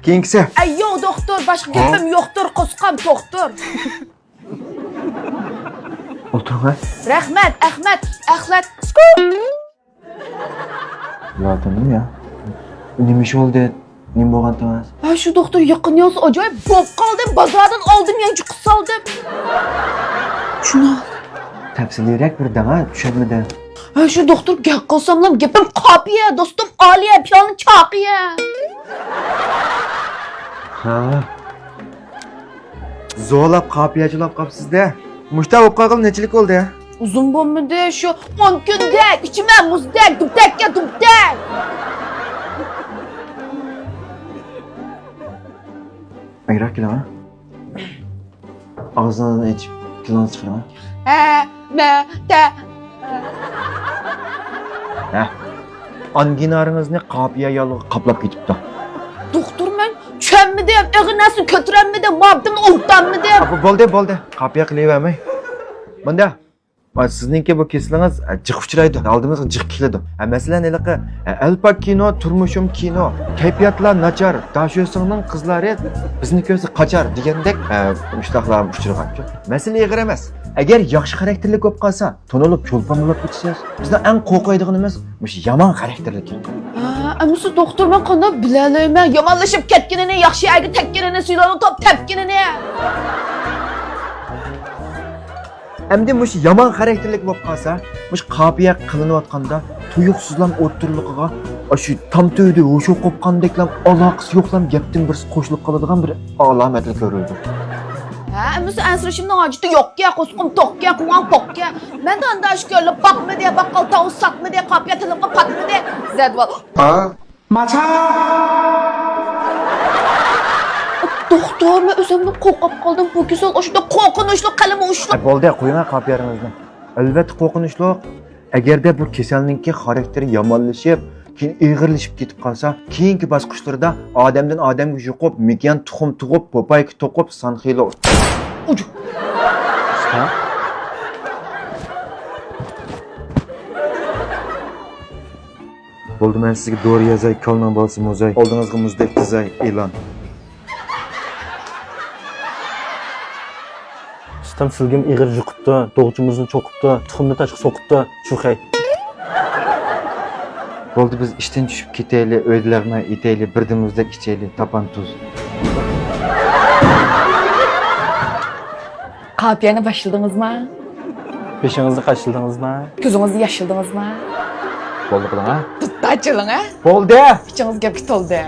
Keyingisi. Ay yo'q doktor, boshqa gapim yo'qdir, qusqam doktor. O'tiring ha. Rahmat, Ahmad, axlat. Yo'ldim ya. Nima ish bo'ldi? Nima bo'lgan emas? Ha shu doktor yaqin yo'lsa ajoyib bo'p qoldim, bozordan oldim, yangi qilib soldim. Shuni ol. Tafsiliyroq bir dama tushunmadim. Ha shu doktor gap qilsamlam gapim qopiya, do'stim Oliya, piyolni choqiya. Ha. Zo'lab qopiyachilab qolibsiz-da. Mushta o'qib qolgan nechilik bo'ldi ya? Uzun bo'lmadi shu 10 kundek, ichima muzdek, dubdakka dubdak. Ayroq kelama. Og'zingdan ichib, tilini chiqarma. Ha, ma, ta. Ha. Anginaringizni qopiya yolg'i qoplab ketibdi. Doktor men tushunmadim, ig'nasini ko'tarolmadim, mabdim o'ltammadim. Bo'ldi. Qopiya qilavermay. Bunda sizningki bu keslingiz jiq uchraydi. Oldimizga jiq keladi. Masalan, iliqi alpak kino, turmushim kino, kayfiyatlar nachar, dashyosingning qizlari bizni ko'rsa qochar degandek mushtaqlar uchragan. Masala ig'ir emas. Agar yaxshi xarakterli bo'lib qolsa, tonilib, cho'lpon bo'lib ketsangiz, bizning eng qo'rqadiganimiz mush yomon xarakterli. Ama şu doktor ben qanday bilalayman, yomonlashib ketganini, yaxshi yerga tekkanini, suylarni top tepganini. Endi mush yomon xarakterlik bo'lib qolsa, mush qopiya qilinayotganda tuyuqsizlam o'ttirliqiga shu tamto'yda o'sha qo'qqandeklam aloqasi yo'qlam gapdan bir qo'shilib qoladigan bir alomatlar ko'rildi. Ha, ama şu ansirashimning hojati yo'q-ya, qo'sqim to'q-ya, quvon to'q-ya. Menda andash ko'rib boqma deya, baqqal tavus satma deya, qopiya tilibga patma deya. Zadval. Macha! Doktor, men o'zimni qo'rqib qoldim. Bu kasal o'shda qo'rqinchli qalami ushlab. Bo'ldi, qo'ying qopiyaringizni. Albatta qo'rqinchli. Agarda bu kasallikning xarakteri yomonlashib, keyin ig'irlashib ketib qolsa, keyingi bosqichlarda odamdan odamga yuqib, mikan tuxum tug'ib, popayk to'qib, sanxilo. Ucu. Ha? Bo'ldi, men sizga dori yozay, kolnon bo'lsa muzay, oldingizga muzdek tizay, e'lon. Sistem silgim ig'ir yiqibdi, doğuchumuzni cho'qibdi, tuxumni tashqi so'qibdi, shu xay. Bo'ldi, biz ishdan tushib ketaylik, o'ydilarma, etaylik, birdimizda ichaylik, tapan tuz. Qopiyani boshladingizmi? Peshingizni qashildingizmi? Ko'zingizni yashildingizmi? Bo'ldi qiling ha? Tutdachiling ha? Bo'ldi. Ichingiz gapga to'ldi.